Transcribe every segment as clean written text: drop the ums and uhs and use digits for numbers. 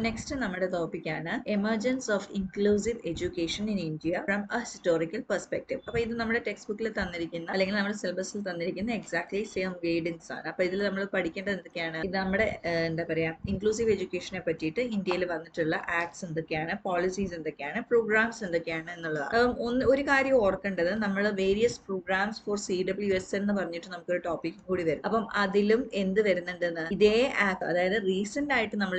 next നമ്മുടെ ടോപ്പിക്കാണ് emergence of inclusive education in India from A historical perspective. അപ്പോൾ ഇത് നമ്മുടെ ടെക്സ്റ്റ് ബുക്കിൽ തന്നിരിക്കുന്ന അല്ലെങ്കിൽ നമ്മുടെ സിലബസിൽ തന്നിരിക്കുന്ന എക്സാക്ട്ലി സെയിം ഗൈഡൻസ് ആണ്. അപ്പോൾ ഇതിൽ നമ്മൾ പഠിക്കേണ്ടത് എന്തൊക്കെയാണ്? ഇത് നമ്മുടെ എന്താ പറയുക ഇൻക്ലൂസീവ് എഡ്യൂക്കേഷനെ പറ്റിയിട്ട് ഇന്ത്യയിൽ വന്നിട്ടുള്ള ആക്ട്സ് എന്തൊക്കെയാണ്, പോളിസീസ് എന്തൊക്കെയാണ്, പ്രോഗ്രാംസ് എന്തൊക്കെയാണ് എന്നുള്ളതാണ്. ഒരു കാര്യം ഓർക്കേണ്ടത്, നമ്മൾ വേരിയസ് പ്രോഗ്രാംസ് ഫോർ CWS എന്ന് പറഞ്ഞിട്ട് നമുക്കൊരു ടോപ്പിക് കൂടി വരും. അപ്പം അതിലും എന്ത് വരുന്നുണ്ടെന്ന് ഇതേ ആക്ട്, അതായത് റീസെന്റ് ആയിട്ട് നമ്മൾ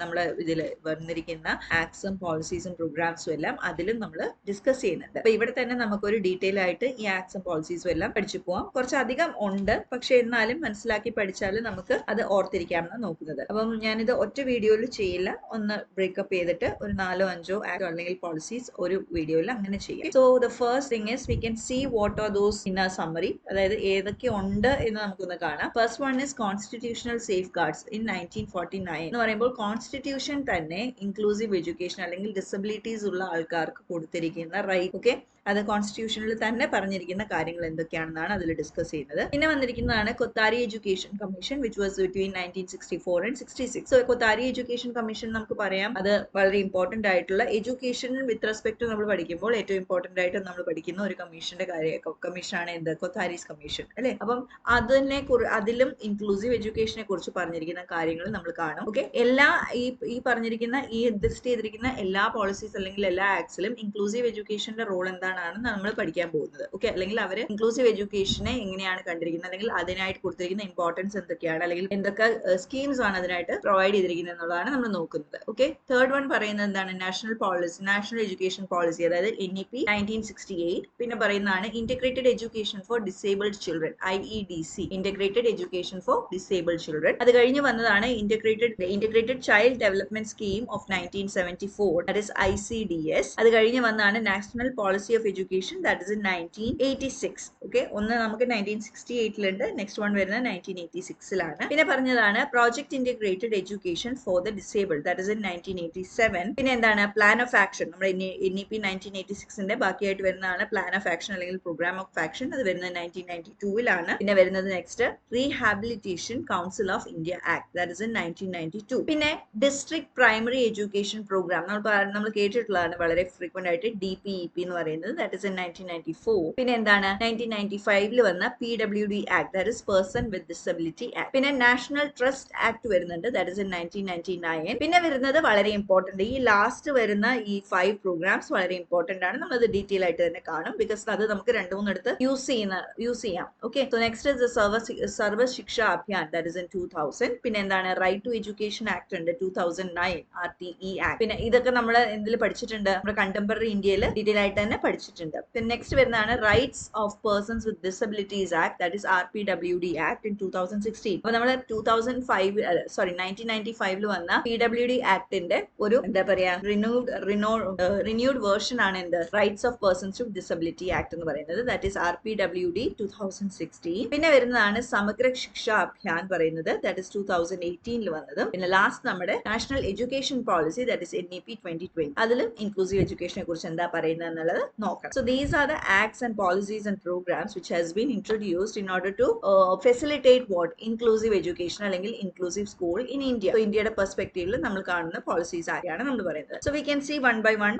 നമ്മളെ ഇതിൽ വന്നിരിക്കുന്ന ആക്ട്സും പോളിസീസും പ്രോഗ്രാംസും എല്ലാം അതിലും നമ്മൾ ഡിസ്കസ് ചെയ്യുന്നുണ്ട്. അപ്പൊ ഇവിടെ തന്നെ നമുക്കൊരു ഡീറ്റെയിൽ ആയിട്ട് ഈ ആക്ട്സും പോളിസീസും എല്ലാം പഠിച്ചു പോവാം. കുറച്ചധികം ഉണ്ട്, പക്ഷെ എന്നാലും മനസ്സിലാക്കി പഠിച്ചാൽ നമുക്ക് അത് ഓർത്തിരിക്കാമെന്ന് നോക്കുന്നത്. അപ്പം ഞാനിത് ഒറ്റ വീഡിയോയിൽ ചെയ്യില്ല, ഒന്ന് ബ്രേക്കപ്പ് ചെയ്തിട്ട് ഒരു 4-5 ആക്ട് അല്ലെങ്കിൽ പോളിസീസ് ഒരു വീഡിയോയിൽ അങ്ങനെ ചെയ്യാം. So the first thing is we can see what are those in a summary, അതായത് ഏതൊക്കെ ഉണ്ട് എന്ന് നമുക്കൊന്ന് കാണാം. First one is constitutional safeguards in 1949 എന്ന് പറയുമ്പോൾ കോൺസ്റ്റിറ്റ്യൂഷൻ തന്നെ ഇൻക്ലൂസീവ് എഡ്യൂക്കേഷൻ അല്ലെങ്കിൽ ഡിസബിലിറ്റീസ് ഉള്ള ആൾക്കാർക്ക് കൊടുത്തിരിക്കുന്ന റൈറ്റ്, ഓക്കെ, അത് കോൺസ്റ്റിറ്റ്യൂഷനിൽ തന്നെ പറഞ്ഞിരിക്കുന്ന കാര്യങ്ങൾ എന്തൊക്കെയാണെന്നാണ് അതിൽ ഡിസ്കസ് ചെയ്യുന്നത്. പിന്നെ വന്നിരിക്കുന്നതാണ് Kothari education commission which was between 1964 and 66. So Kothari education commission നമുക്ക് പറയാം അത് വളരെ ഇമ്പോർട്ടന്റ് ആയിട്ടുള്ള എഡ്യൂക്കേഷൻ വിത്ത് റെസ്പെക്ട് നമ്മൾ പഠിക്കുമ്പോൾ ഏറ്റവും ഇമ്പോർട്ടന്റ് ആയിട്ട് നമ്മൾ പഠിക്കുന്ന ഒരു കമ്മീഷനാണ് എന്ത്, കൊത്താരീസ് കമ്മീഷൻ അല്ലെ. അപ്പം അതിലും ഇൻക്ലൂസീവ് എഡ്യൂക്കേഷനെ കുറിച്ച് പറഞ്ഞിരിക്കുന്ന കാര്യങ്ങൾ നമ്മൾ കാണും. ഓക്കെ, എല്ലാ ഈ പറഞ്ഞിരിക്കുന്ന ഈ ലിസ്റ്റ് ചെയ്തിരിക്കുന്ന എല്ലാ പോളിസീസ് അല്ലെങ്കിൽ എല്ലാ ആക്ട്സിലും ഇൻക്ലൂസീവ് എഡ്യൂക്കേഷന്റെ റോൾ എന്താണെന്ന് നമ്മൾ പഠിക്കാൻ പോകുന്നത്. ഓക്കെ, അല്ലെങ്കിൽ അവർ ഇൻക്ലൂസീവ് എഡ്യൂക്കേഷനെ എങ്ങനെയാണ് കണ്ടിരിക്കുന്നത്, അല്ലെങ്കിൽ അതിനായിട്ട് കൊടുത്തിരിക്കുന്ന ഇമ്പോർട്ടൻസ് എന്തൊക്കെയാണ്, അല്ലെങ്കിൽ എന്തൊക്കെ സ്കീംസ് ആണ് അതിനായിട്ട് പ്രൊവൈഡ് ചെയ്തിരിക്കുന്നത് എന്നുള്ളതാണ് നമ്മൾ നോക്കുന്നത്. ഓക്കെ, തേർഡ് വൺ പറയുന്നത് എന്താണ്, നാഷണൽ എഡ്യൂക്കേഷൻ പോളിസി, അതായത് NEP 1968. പിന്നെ പറയുന്നതാണ് integrated education for disabled children, IEDC, integrated education for disabled children. അത് കഴിഞ്ഞ് വന്നതാണ് integrated child development scheme of 1974, that is ICDS. അത് കഴിഞ്ഞ് വന്നാണ് national policy of education, that is in 1986. Okay, ഒന്ന് നമുക്ക് 1968 നെക്സ്റ്റ് വൺ വരുന്നത് 1986 പിന്നെ പറഞ്ഞതാണ് project integrated education for the disabled, that is in 1987. പിന്നെ എന്താണ് പ്ലാൻ ഓഫ് ആക്ഷൻ, നമ്മുടെ NEP 1986 ബാക്കിയായിട്ട് വരുന്നതാണ് പ്ലാൻ ഓഫ് ആക്ഷൻ അല്ലെങ്കിൽ പ്രോഗ്രാം ഓഫ് ആക്ഷൻ. അത് വരുന്നത് 1992. പിന്നെ വരുന്നത് next rehabilitation council of India act, that is in 1992. പിന്നെ ഡിസ്ട്രിക്ട് പ്രൈമറി എഡ്യൂക്കേഷൻ പ്രോഗ്രാം നമ്മൾ കേട്ടിട്ടുള്ളതാണ് വളരെ ഫ്രീക്വന്റ് ആയിട്ട്, DPEP എന്ന് പറയുന്നത്, ദാറ്റ് ഇസ് ഇൻ 1994. പിന്നെ എന്താണ് 1995 വന്ന PWD act, that is person with disability act. പിന്നെ നാഷണൽ ട്രസ്റ്റ് ആക്ട് വരുന്നുണ്ട്, ദാറ്റ് ഇസ് ഇൻ 1999. പിന്നെ വരുന്നത് വളരെ ഇമ്പോർട്ടന്റ്, ഈ ലാസ്റ്റ് വരുന്ന ഈ 5 പ്രോഗ്രാംസ് വളരെ ഇമ്പോർട്ടന്റ് ആണ്, നമ്മളത് ഡീറ്റെയിൽ ആയിട്ട് തന്നെ കാണും, ബിക്കോസ് അത് നമുക്ക് 2-3 യൂസ് ചെയ്യാം. ഓക്കെ, സോ നെക്സ്റ്റ് ഇസ് സർവ ശിക്ഷ അഭിയാൻ, ദാറ്റ് ഇസ് ഇൻ 2000. പിന്നെ എന്താണ് റൈറ്റ് ടു എഡ്യൂക്കേഷൻ ആക്ട് ഉണ്ട് 2009, RTE ആക്ട്. പിന്നെ ഇതൊക്കെ നമ്മൾ എന്തിൽ പഠിച്ചിട്ടുണ്ട്, നമ്മുടെ കണ്ടംപററി ഇന്ത്യയിൽ ഡീറ്റെയിൽ ആയിട്ട് തന്നെ പഠിച്ചിട്ടുണ്ട്. പിന്നെ നെക്സ്റ്റ് വരുന്നതാണ് rights of persons with disabilities act, that is RPWD act in 2016. അപ്പൊ നമ്മൾ 1995 വന്ന PWD ആക്ടിന്റെ ഒരു എന്താ പറയാ റിന്യൂഡ് വേർഷൻ ആണ് എന്ത്, rights of persons with disability act എന്ന് പറയുന്നത്, ദാറ്റ് ഇസ് RPWD 2016. പിന്നെ വരുന്നതാണ് സമഗ്ര ശിക്ഷ അഭിയാൻ പറയുന്നത്, ദാറ്റ് ഇസ് 2018 വന്നതും. പിന്നെ ലാസ്റ്റ് നമ്മുടെ national education policy, that is NEP 2020. അതിലും ഇൻക്ലൂസീവ് എഡ്യൂക്കേഷനെ കുറിച്ച് എന്താ പറയുന്നത് എന്നുള്ളത് നോക്കണം. So these are the acts and policies and programmes which has been introduced in order to facilitate what inclusive education അല്ലെങ്കിൽ inclusive school in India. So ഇന്ത്യയുടെ പെർസ്പെക്റ്റീവിൽ നമ്മൾ കാണുന്ന പോളിസീസ് ആരെയാണ് നമ്മൾ പറയുന്നത്. So we can see one by one.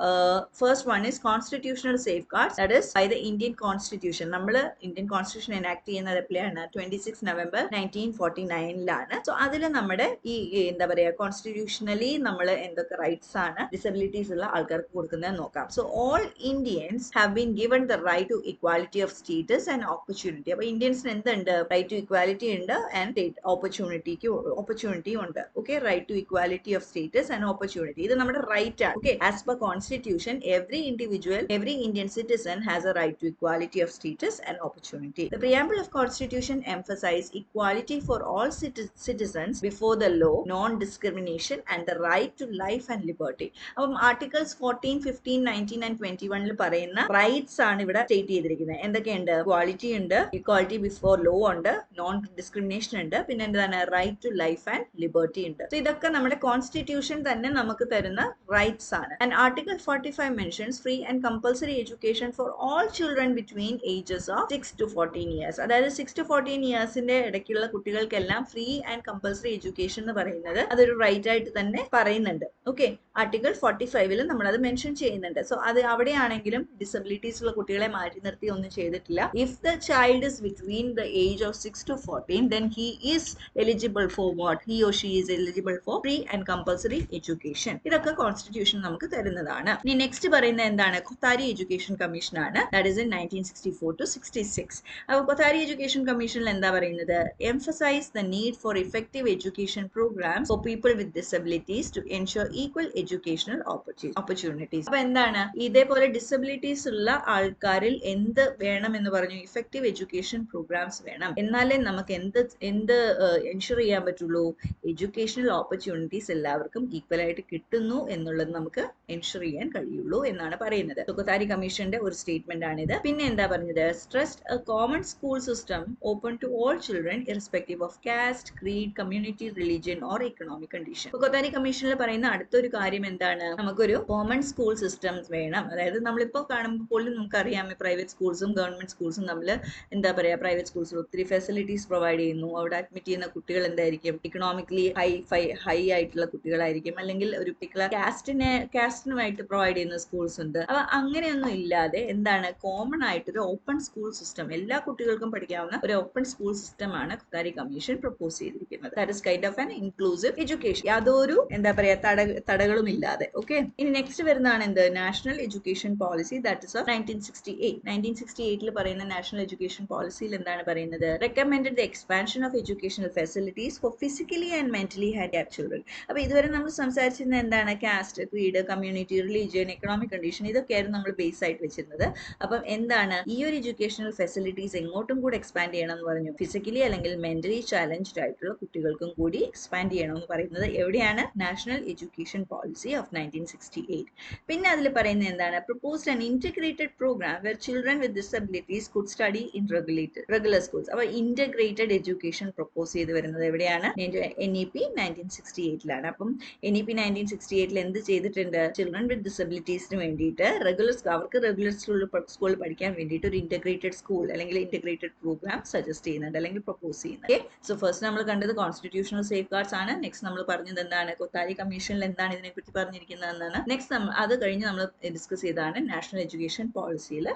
First one is constitutional safeguards, that is by the Indian constitution. നമ്മൾ Indian constitution enact ചെയ്യുന്നത് എപ്പോഴാണ്, 26 November 1949. സോ അതിൽ നമ്മുടെ ഈ എന്താ പറയാ കോൺസ്റ്റിറ്റ്യൂഷണലി നമ്മൾ എന്തൊക്കെ റൈറ്റ്സ് ആണ് ഡിസബിലിറ്റീസ് ഉള്ള ആൾക്കാർക്ക് കൊടുക്കുന്നത് നോക്കാം. So all Indians have been given the right to equality of status and opportunity. അപ്പൊ ഇന്ത്യൻസിന് എന്തുണ്ട്, റൈറ്റ് ടു ഇക്വാലിറ്റി ഉണ്ട് ആൻഡ് ഓപ്പർച്യൂണിറ്റി ഉണ്ട്. Okay, right to equality of status and opportunity, ഇത് നമ്മുടെ റൈറ്റ് ആണ്. Okay, as per constitution every Indian citizen has a right to equality of status and opportunity. The preamble of Constitution emphasizes equality for all citizens before the law, non-discrimination and the right to life and liberty. അപ്പം articles 14, 15, 19 and 21 പറയുന്ന rights ആണ് ഇവിടെ state ചെയ്തിരിക്കുന്നത്. എന്തൊക്കെയുണ്ട്? Equality ഉണ്ട്, equality before law ഉണ്ട്, non discrimination ഉണ്ട്, പിന്നെ എന്താണ് right to life and liberty ഉണ്ട്. സോ ഇതൊക്കെ നമ്മുടെ കോൺസ്റ്റിറ്റ്യൂഷൻ തന്നെ നമുക്ക് തരുന്ന റൈറ്റ്സ് ആണ്. And article 45 mentions free and compulsory education for all children between ages of 6 to 14 years. അതായത് 6 to 14 ഇയേഴ്സിന്റെ ഇടയ്ക്കുള്ള കുട്ടികൾക്കെല്ലാം ഫ്രീ ആൻഡ് കമ്പൽസറി എഡ്യൂക്കേഷൻ എന്ന് പറയുന്നത് അതൊരു റൈറ്റ് ആയിട്ട് തന്നെ പറയുന്നുണ്ട്. ഓക്കെ, ആർട്ടിക്കിൾ 45 നമ്മൾ അത് മെൻഷൻ ചെയ്യുന്നുണ്ട്. സോ അത് അവിടെയാണെങ്കിലും ഡിസബിലിറ്റീസ് ഉള്ള കുട്ടികളെ മാറ്റി നിർത്തി ഒന്നും ചെയ്തിട്ടില്ല. If the child is between the age of 6 to 14 then he is eligible for what? He or she is eligible for free and compulsory education. ഇതൊക്കെ കോൺസ്റ്റിറ്റ്യൂഷൻ നമുക്ക് തരുന്നതാണ്. ഇനി നെക്സ്റ്റ് പറയുന്നത് എന്താണ്? കൊത്താരി എഡ്യൂക്കേഷൻ കമ്മീഷൻ ആണ്. That is in 1964 to 66. അപ്പോൾ Kothari education കമ്മീഷനിൽ എന്താ പറയുന്നത്? emphasize the need for effective education programs for people with disabilities to ensure equal educational opportunities. അപ്പൊ എന്താണ്? ഇതേപോലെ ഡിസബിലിറ്റീസ് ഉള്ള ആൾക്കാരിൽ എന്ത് വേണം എന്ന് പറഞ്ഞു? ഇഫക്റ്റീവ് എഡ്യൂക്കേഷൻ പ്രോഗ്രാംസ് വേണം. എന്നാലേ നമുക്ക് എന്ത് എൻഷുർ ചെയ്യാൻ പറ്റുള്ളൂ? എഡ്യൂക്കേഷണൽ ഓപ്പർച്യൂണിറ്റീസ് എല്ലാവർക്കും ഈക്വൽ ആയിട്ട് കിട്ടുന്നു എന്നുള്ളത് നമുക്ക് എൻഷുർ ചെയ്യാൻ കഴിയുള്ളൂ എന്നാണ് പറയുന്നത്. കൊത്താരി കമ്മീഷന്റെ ഒരു സ്റ്റേറ്റ്മെന്റ് ആണിത്. പിന്നെ എന്താ പറഞ്ഞത്? Stressed a common school system open to all children irrespective of caste, creed, community, religion or economic condition. Kothari കമ്മീഷനിൽ പറയുന്ന അടുത്തൊരു കാര്യം എന്താണ്? നമുക്കൊരു കോമൺ സ്കൂൾ സിസ്റ്റം വേണം. അതായത് നമ്മളിപ്പോൾ കാണുമ്പോൾ പോലും നമുക്കറിയാം പ്രൈവറ്റ് സ്കൂൾസും ഗവൺമെന്റ് സ്കൂൾസും തമ്മിൽ എന്താ പറയുക, പ്രൈവറ്റ് സ്കൂൾസിൽ ഒത്തിരി ഫെസിലിറ്റീസ് പ്രൊവൈഡ് ചെയ്യുന്നു. അവിടെ അഡ്മിറ്റ് ചെയ്യുന്ന കുട്ടികൾ എന്തായിരിക്കും? ഇക്കണോമിക്കലി ഹൈ ആയിട്ടുള്ള കുട്ടികളായിരിക്കും, അല്ലെങ്കിൽ ഒരു പർട്ടിക്കുലർ കാസ്റ്റിനുമായിട്ട് പ്രൊവൈഡ് ചെയ്യുന്ന സ്കൂൾസ് ഉണ്ട്. അപ്പൊ അങ്ങനെയൊന്നും ഇല്ലാതെ എന്താണ്? കോമൺ ആയിട്ടൊരു ഓപ്പൺ സ്കൂൾ സിസ്റ്റം, എല്ലാ കുട്ടികൾക്കും പഠിക്കാവുന്ന ഒരു ഓപ്പൺ സ്കൂൾ സിസ്റ്റം ആണ് കൊത്താരി കമ്മീഷൻ പ്രപ്പോസ് ചെയ്തിരിക്കുന്നത്. That is kind of an inclusive education, യാതൊരു എന്താ പറയാ തടകളും ഇല്ലാതെ. ഓക്കെ, ഇനി നെക്സ്റ്റ് വരുന്നതാണ് എന്ത്? National education policy, that is of 1968. 1968 പറയുന്ന നാഷണൽ എഡ്യൂക്കേഷൻ പോളിസിയിൽ എന്താണ് പറയുന്നത്? Recommended the expansion of educational facilities for physically and mentally handicapped children. അപ്പൊ ഇതുവരെ നമ്മൾ സംസാരിച്ചിരുന്നത് എന്താണ്? Caste, creed, community, religion, economic condition, ഇതൊക്കെയായിരുന്നു നമ്മൾ ബേസ് ആയിട്ട് വെച്ചിരുന്നത്. അപ്പം എന്താണ്? ഈ ഒരു എഡ്യൂക്കേഷണൽ ഫെസിലിറ്റീസ് എങ്ങോട്ടും കൂടി എക്സ്പാൻഡ് ചെയ്യണം എന്ന് പറഞ്ഞു. ഫിസിക്കലി അല്ലെങ്കിൽ മെന്റലി ചാലഞ്ച്ഡ് ആയിട്ടുള്ള കുട്ടികൾക്കും കൂടി എക്സ്പാൻഡ് ചെയ്യണം എന്ന് പറയുന്നത് എവിടെയാണ്? National education policy of 1968. പിന്നെ അതിൽ പറയുന്നത് എന്താണ്? Proposed an integrated programme where children with disabilities could study in regular schools. അപ്പൊ ഇന്റഗ്രേറ്റഡ് എഡ്യൂക്കേഷൻ പ്രപ്പോസ് ചെയ്ത് വരുന്നത് എവിടെയാണ്? NEP 1968ലാണ്. അപ്പം NEP 1968 എന്ത് ചെയ്തിട്ടുണ്ട്? ചിൽഡ്രൻ വിത്ത് ഡിസബിലിറ്റീസിന് വേണ്ടിയിട്ട് അവർക്ക് റെഗുലർ സ്കൂളിൽ പഠിക്കാൻ വേണ്ടിയിട്ട് ഒരു ഇന്റഗ്രേറ്റഡ് സ്കൂൾ അല്ലെങ്കിൽ ഇന്റഗ്രേറ്റഡ് പ്രോഗ്രാം സജസ്റ്റ് ചെയ്യുന്നുണ്ട് അല്ലെങ്കിൽ പ്രപ്പോസ് ചെയ്യുന്നുണ്ട്. സോ ഫസ്റ്റ് നമ്മൾ കണ്ടത് കോൺസ്റ്റിറ്റ്യൂഷണൽ സേഫ് ഗാർഡ്സ് ആണ്. നെക്സ്റ്റ് നമ്മൾ പറഞ്ഞത് എന്താണ്? കൊത്താരി കമ്മീഷനിൽ എന്താണ് ഇതിനെപ്പറ്റി പറഞ്ഞിരിക്കുന്നതെന്നാണ്. നെക്സ്റ്റ് അത് കഴിഞ്ഞ് നമ്മൾ ഡിസ്കസ് ചെയ്താണ് നാഷണൽ എഡ്യൂക്കേഷൻ പോളിസിയിൽ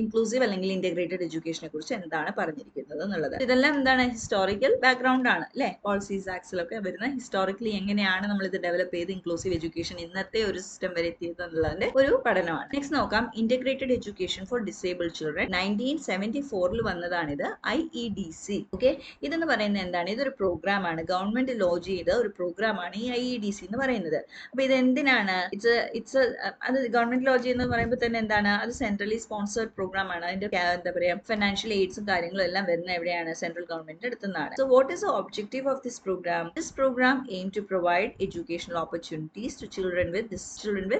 ഇൻക്ലൂസീവ് അല്ലെങ്കിൽ ഇന്റഗ്രേറ്റഡ് എഡ്യൂക്കേഷനെ കുറിച്ച് എന്താണ് പറഞ്ഞിരിക്കുന്നത് എന്നുള്ളത്. ഇതെല്ലാം എന്താണ്? ഹിസ്റ്റോറിക്കൽ ബാക്ക്ഗ്രൗണ്ട് ആണ് അല്ലെ? പോളിസീസ് ആക്ട്സിലൊക്കെ വരുന്ന ഹിസ്റ്റോറിക്കലി എങ്ങനെയാണ് നമ്മൾ ഇത് ഡെവലപ്പ് ചെയ്ത് ഇൻക്ലൂസീവ് എഡ്യൂക്കേഷൻ ഇന്നത്തെ ഒരു സിസ്റ്റം വരെ എത്തിയത് എന്നുള്ളതിന്റെ ഒരു പഠനമാണ്. നെക്സ്റ്റ് നോക്കാം, integrated education for disabled children. 1974 വന്നതാണിത്, IEDC. Okay, ഇതെന്ന് പറയുന്നത് എന്താണ്? ഇതൊരു പ്രോഗ്രാം ആണ്, ഗവൺമെന്റ് ലോഞ്ച് ചെയ്ത ഒരു പ്രോഗ്രാം ആണ് ഈ IEDC എന്ന് പറയുന്നത്. അപ്പൊ ഇത് എന്തിനാണ്? അത് ഗവൺമെന്റ് ലോഞ്ച് ചെയ്യുന്നത് പറയുമ്പോൾ തന്നെ എന്താണ്? അത് സെൻട്രലി സ്പോൺസേർഡ് പ്രോഗ്രാം ആണ്. അതിന്റെ എന്താ പറയാ ഫിനാൻഷ്യൽ എയ്ഡ്സും കാര്യങ്ങളും എല്ലാം വരുന്ന എവിടെയാണ്? സെൻട്രൽ ഗവൺമെന്റ് അടുത്തുനിന്നാണ്. So what is the objective of this programme? This programme aim to provide educational opportunities to children with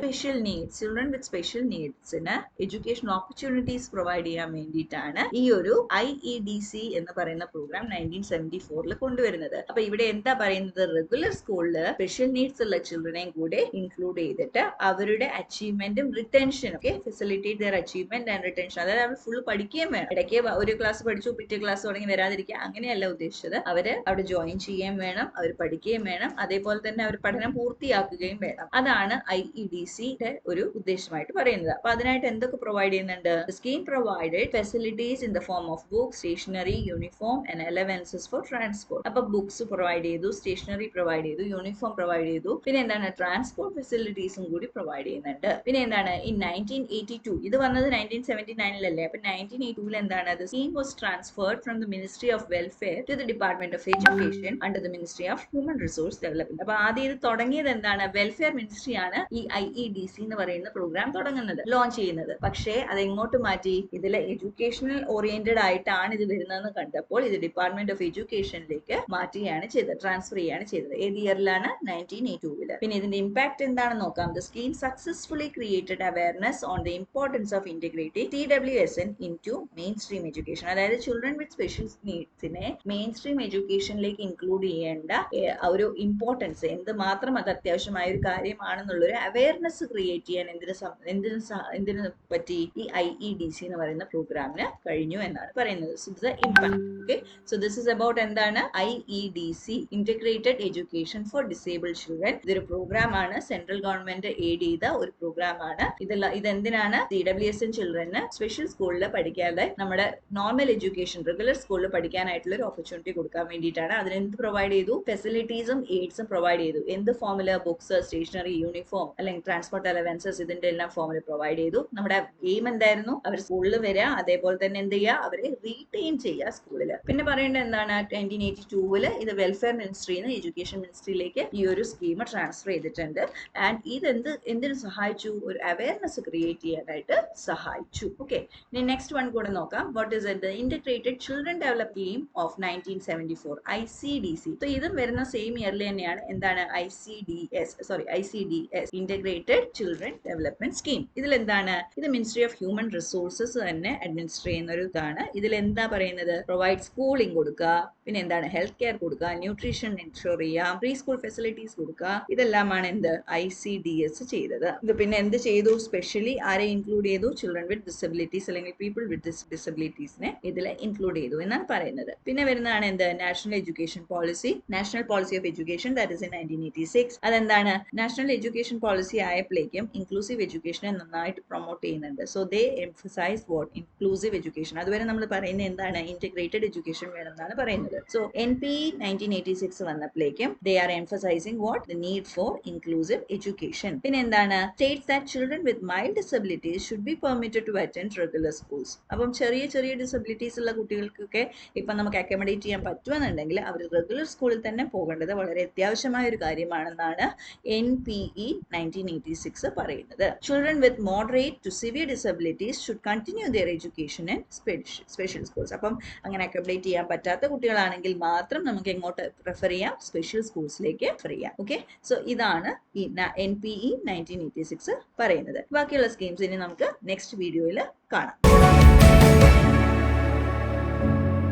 special needs. Children with special നീഡ്സിന് എഡ്യൂക്കേഷണൽ ഓപ്പർച്യൂണിറ്റീസ് പ്രൊവൈഡ് ചെയ്യാൻ വേണ്ടിയിട്ടാണ് ഈ ഒരു IEDC എന്ന് പറയുന്ന പ്രോഗ്രാം 1974 കൊണ്ടുവരുന്നത്. അപ്പൊ ഇവിടെ എന്താ പറയുന്നത്? റെഗുലർ സ്കൂളിൽ സ്പെഷ്യൽ നീഡ്സ് ഉള്ള ചിൽഡ്രനെയും കൂടെ ഇൻക്ലൂഡ് ചെയ്തിട്ട് അവരുടെ അച്ചീവ്മെന്റും റിട്ടൻഷനും facilitate their achievement and retention. അതായത് അവർ ഫുൾ പഠിക്കുകയും വേണം. ഇടയ്ക്ക് ഒരു ക്ലാസ് പഠിച്ചു പിറ്റേ ക്ലാസ് തുടങ്ങി വരാതിരിക്കുക, അങ്ങനെയല്ല ഉദ്ദേശിച്ചത്. അവര് അവിടെ ജോയിൻ ചെയ്യുകയും വേണം, അവർ പഠിക്കുകയും വേണം, അതേപോലെ തന്നെ അവർ പഠനം പൂർത്തിയാക്കുകയും വേണം. അതാണ് IEDCയുടെ ഒരു ഉദ്ദേശമായിട്ട് പറയുന്നത്. അപ്പൊ അതിനായിട്ട് എന്തൊക്കെ പ്രൊവൈഡ് ചെയ്യുന്നുണ്ട്? Scheme provided facilities in the form of books, stationery, uniform and allowances for transport. അപ്പൊ ബുക്സ് പ്രൊവൈഡ് ചെയ്തു, സ്റ്റേഷനറി പ്രൊവൈഡ് ചെയ്തു, യൂണിഫോം പ്രൊവൈഡ് ചെയ്തു, പിന്നെ എന്താണ്? ട്രാൻസ്പോർട്ട് ഫെസിലിറ്റീസും കൂടി പ്രൊവൈഡ് ചെയ്യുന്നുണ്ട്. പിന്നെ എന്താണ്? ഇൻ 1982, ഇത് വന്നത് 1979 അപ്പൊ 1982 എന്താണ്? The scheme was transferred from the Ministry of Welfare to the Department of Education under the Ministry of Human Resource Development. അപ്പൊ ആദ്യം ഇത് തുടങ്ങിയത് എന്താണ്? വെൽഫെയർ മിനിസ്ട്രി ആണ് ഈ IEDC എന്ന് പറയുന്ന പ്രോഗ്രാം തുടങ്ങുന്നത്, ലോഞ്ച് ചെയ്യുന്നത്. പക്ഷേ അത് എങ്ങോട്ട് മാറ്റി? ഇതിലെ എഡ്യൂക്കേഷണൽ ഓറിയന്റഡ് ആയിട്ടാണ് ഇത് വരുന്നതെന്ന് കണ്ടപ്പോൾ ഇത് ഡിപ്പാർട്ട്മെന്റ് ഓഫ് എഡ്യൂക്കേഷനിലേക്ക് മാറ്റുകയാണ് ചെയ്തത്, ട്രാൻസ്ഫർ ചെയ്യാണ് ചെയ്തത്. ഏത് ഇയറിലാണ്? 1982. പിന്നെ ഇതിന്റെ ഇമ്പാക്ട് എന്താണെന്ന് നോക്കാം. The scheme successfully created awareness on the importance of integrating CWSN into mainstream education. അതായത് children with special needsനെ mainstream educationലേക്ക് ഇൻക്ലൂഡ് ചെയ്യേണ്ട ഒരു ഇമ്പോർട്ടൻസ് എന്തുമാത്രം അത് അത്യാവശ്യമായ ഒരു കാര്യമാണെന്നുള്ളൊരു അവയർനെസ് ക്രിയേറ്റ് ചെയ്യാൻ എന്തിനു പറ്റി ഈ IEDC എന്ന് പറയുന്ന പ്രോഗ്രാമിന് കഴിഞ്ഞു എന്നാണ് പറയുന്നത്. So this is the impact. Okay, so this is about എന്താണ് IEDC, Integrated Education for Disabled Children. ഇതൊരു പ്രോഗ്രാം ആണ്, സെൻട്രൽ ഗവൺമെന്റ് എയ്ഡ് ചെയ്ത ഒരു പ്രോഗ്രാം ആണ്. ഇതെന്തിനാണ് CWSN ചിൽഡ്രന് സ്പെഷ്യൽ സ്കൂളിൽ പഠിക്കാതെ നമ്മുടെ നോർമൽ എഡ്യൂക്കേഷൻ റെഗുലർ സ്കൂളിൽ പഠിക്കാനായിട്ടുള്ള ഒരു ഓപ്പർച്യൂണിറ്റി കൊടുക്കാൻ വേണ്ടിയിട്ടാണ്. അതിന് എന്ത് പ്രൊവൈഡ് ചെയ്തു? ഫെസിലിറ്റീസും എയ്ഡ്സും പ്രൊവൈഡ് ചെയ്തു. എന്ത് ഫോമില്? ബുക്സ്, സ്റ്റേഷനറി, യൂണിഫോം അല്ലെങ്കിൽ ട്രാൻസ്പോർട്ട് അലവൻസസ്, ഇതിന്റെ എല്ലാം ഫോമിൽ പ്രൊവൈഡ് ചെയ്തു. നമ്മുടെ എയിം എന്തായിരുന്നു? അവർ സ്കൂളിൽ വരിക, അതേപോലെ തന്നെ എന്ത് ചെയ്യുക? അവരെ റീറ്റെയിൻ ചെയ്യുക സ്കൂളിൽ. പിന്നെ പറയേണ്ടത് എന്താണ്? 1982 ഇത് വെൽഫെയർ മിനിസ്ട്രിന്ന് എഡ്യൂക്കേഷൻ മിനിസ്ട്രിയിലേക്ക് ഈ ഒരു സ്കീം ട്രാൻസ്ഫർ ചെയ്തിട്ടുണ്ട്. ആൻഡ് ഇത് എന്തിനു സഹായിച്ചു? ഒരു അവയർനെസ് ക്രിയേറ്റ് ചെയ്യാനായിട്ട് സഹായിച്ചു. ഓക്കെ, ഇനി നെക്സ്റ്റ് വൺ കൂടെ നോക്കാം. What is it? Integrated children develop scheme of 1974, ICDC. So ഇതും വരുന്ന സെയിം ഇയറിൽ തന്നെയാണ്. എന്താണ്? ICDS, integrated children development scheme. ഇതിൽ എന്താണ്? ഇത് മിനിസ്ട്രി ഓഫ് ഹ്യൂമൻ റിസോഴ്സസ് തന്നെ അഡ്മിനിസ്റ്റർ ചെയ്യുന്ന ഒരു ഇതാണ്. ഇതിൽ എന്താ പറയുന്നത്? പ്രൊവൈഡ് സ്കൂളിംഗ് കൊടുക്കുക, പിന്നെ എന്താണ്? ഹെൽത്ത് കെയർ കൊടുക്കുക, ന്യൂട്രീഷൻ എൻഷുർ ചെയ്യാം, പ്രീ സ്കൂൾ ഫെസിലിറ്റീസ് കൊടുക്കുക. ഇതെല്ലാമാണ് എന്ത്? ICDS ചെയ്തത്. ഇത് പിന്നെ എന്ത് ചെയ്തു? സ്പെഷ്യലി ആരെ ഇൻക്ലൂഡ് ചെയ്തു? ചിൽഡ്രൻ വിത്ത് ഡിസബിലിറ്റീസ് അല്ലെങ്കിൽ പീപ്പിൾ വിത്ത് ഡിസബിലിറ്റീസിനെ ഇതിൽ ഇൻക്ലൂഡ് ചെയ്തു എന്നാണ് പറയുന്നത്. പിന്നെ വരുന്നതാണ് എന്ത്? National education policy, national policy of education, that is in 1986. അതെന്താണ്? നാഷണൽ എഡ്യൂക്കേഷൻ പോളിസി ആയപ്പോഴേക്കും ഇൻക്ലൂസീവ് എഡ്യൂക്കേഷനെ നന്നായിട്ട് പ്രൊമോട്ട് ചെയ്യുന്നുണ്ട്. So they emphasise what? Inclusive education. അതുവരെ നമ്മൾ പറയുന്നത് എന്താണ്? ഇന്റഗ്രേറ്റഡ് എഡ്യൂക്കേഷൻ വേണമെന്നാണ് പറയുന്നത്. സോ NPE 1986 വന്നപ്പോഴേക്കും they are emphasizing what? The need for inclusive education. പിന്നെ എന്താണ്? States that children with mild disabilities should be permitted to attend regular schools. അപ്പം ചെറിയ ഡിസബിലിറ്റീസ് ഉള്ള കുട്ടികൾക്കൊക്കെ ഇപ്പം നമുക്ക് അക്കോമഡേറ്റ് ചെയ്യാൻ പറ്റുമെന്നുണ്ടെങ്കിൽ അവർ റെഗുലർ സ്കൂളിൽ തന്നെ പോകേണ്ടത് വളരെ അത്യാവശ്യമായ ഒരു കാര്യമാണെന്നാണ് NPE 1986 പറയുന്നത്. Children with moderate to severe disabilities should continue their education in special schools. അപ്പം അങ്ങനെ അക്കോമഡേറ്റ് ചെയ്യാൻ പറ്റാത്ത കുട്ടികളാണെങ്കിൽ മാത്രം നമുക്ക് എങ്ങോട്ട് റെഫർ ചെയ്യാം? സ്പെഷ്യൽ സ്കൂൾസിലേക്ക് റെഫർ ചെയ്യാം. ഓക്കെ, സോ ഇതാണ് ഈ NPE 1986 പറയുന്നത്. ബാക്കിയുള്ള സ്കീംസ് ഇനി നമുക്ക് നെക്സ്റ്റ് വീഡിയോയിൽ കാണാം.